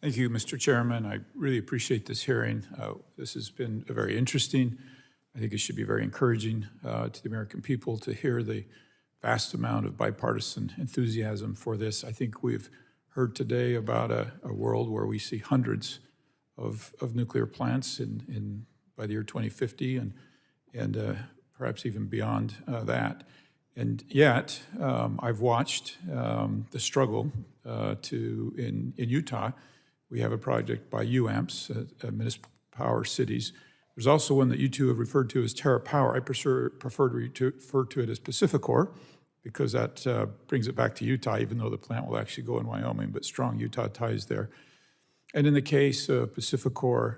Thank you, Mr. Chairman. I really appreciate this hearing. This has been very interesting. I think it should be very encouraging to the American people to hear the vast amount of bipartisan enthusiasm for this. I think we've heard today about a world where we see hundreds of nuclear plants by the year 2050 and perhaps even beyond that. And yet, I've watched the struggle in Utah. We have a project by UAMPS, Municipal Power Cities. There's also one that you two have referred to as Terra Power. I prefer to refer to it as Pacificor because that brings it back to Utah, even though the plant will actually go in Wyoming, but strong Utah ties there. And in the case of Pacificor,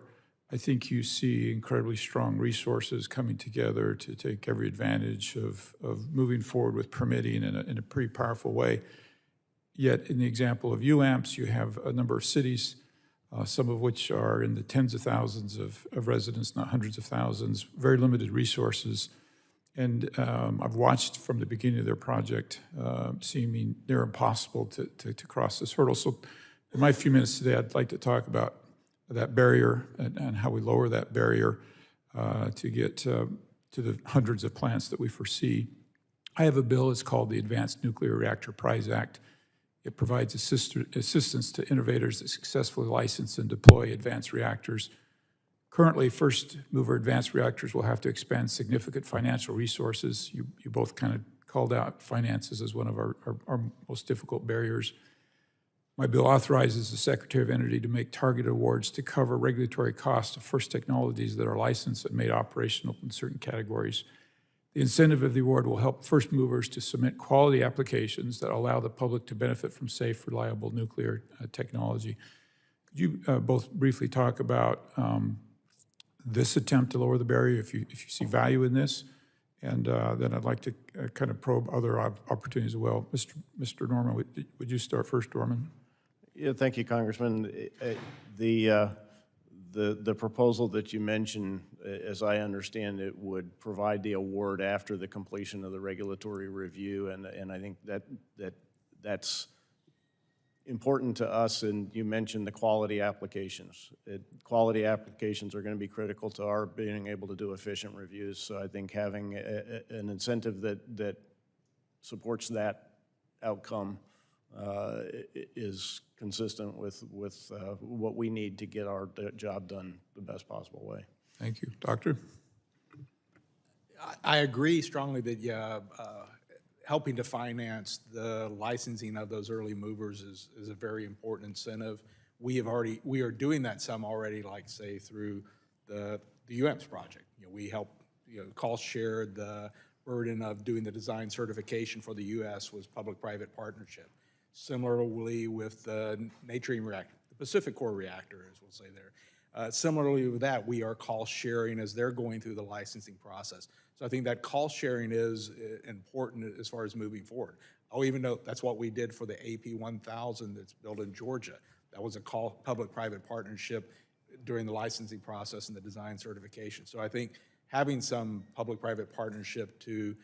I think you see incredibly strong resources coming together to take every advantage of moving forward with permitting in a pretty powerful way. Yet in the example of UAMPS, you have a number of cities, some of which are in the tens of thousands of residents, not hundreds of thousands, very limited resources. And I've watched from the beginning of their project seeming near impossible to cross this hurdle. So in my few minutes today, I'd like to talk about that barrier and how we lower that barrier to get to the hundreds of plants that we foresee. I have a bill, it's called the Advanced Nuclear Reactor Prize Act. It provides assistance to innovators that successfully license and deploy advanced reactors. Currently, first mover advanced reactors will have to expend significant financial resources. You both kind of called out finances as one of our most difficult barriers. My bill authorizes the Secretary of Energy to make targeted awards to cover regulatory costs of first technologies that are licensed and made operational in certain categories. The incentive of the award will help first movers to submit quality applications that allow the public to benefit from safe, reliable nuclear technology. Could you both briefly talk about this attempt to lower the barrier, if you see value in this? And then I'd like to kind of probe other opportunities as well. Mr. Norman, would you start first, Norman? Yeah, thank you, Congressman. The proposal that you mentioned, as I understand it, would provide the award after the completion of the regulatory review, and I think that's important to us. And you mentioned the quality applications. Quality applications are going to be critical to our being able to do efficient reviews. So I think having an incentive that supports that outcome is consistent with what we need to get our job done the best possible way. Thank you. Doctor? I agree strongly that helping to finance the licensing of those early movers is a very important incentive. We are doing that some already, like say through the UAMPS project. We help cost share the burden of doing the design certification for the U.S. was public-private partnership. Similarly with the Natrium reactor, the Pacificor reactor, as we'll say there. Similarly with that, we are cost sharing as they're going through the licensing process. So I think that cost sharing is important as far as moving forward. I'll even note that's what we did for the AP1000 that's built in Georgia. That was a public-private partnership during the licensing process and the design certification. So I think having some public-private partnership to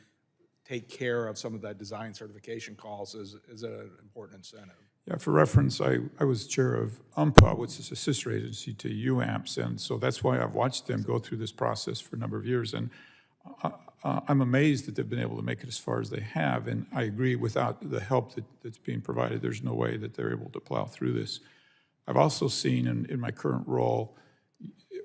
take care of some of that design certification costs is an important incentive. Yeah, for reference, I was chair of UMPA, which is a sister agency to UAMPS, and so that's why I've watched them go through this process for a number of years, and I'm amazed that they've been able to make it as far as they have, and I agree without the help that's being provided, there's no way that they're able to plow through this. I've also seen in my current role,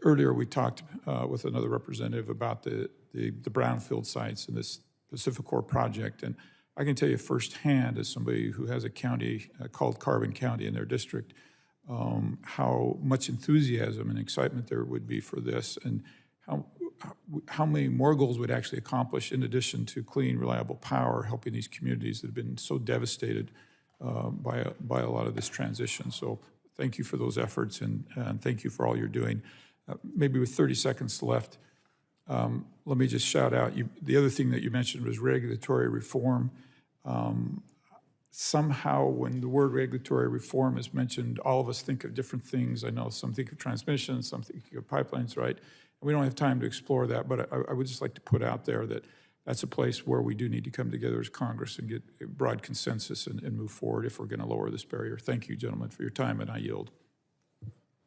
earlier we talked with another representative about the brownfield sites in this Pacificor project, and I can tell you firsthand as somebody who has a county called Carbon County in their district, how much enthusiasm and excitement there would be for this, and how many more goals would actually accomplish in addition to clean, reliable power, helping these communities that have been so devastated by a lot of this transition. So thank you for those efforts, and thank you for all you're doing. Maybe with 30 seconds left, let me just shout out, the other thing that you mentioned was regulatory reform. Somehow when the word regulatory reform is mentioned, all of us think of different things. I know some think of transmission, some think of pipelines, right? And we don't have time to explore that, but I would just like to put out there that that's a place where we do need to come together as Congress and get a broad consensus and move forward if we're going to lower this barrier. Thank you, gentlemen, for your time, and I yield.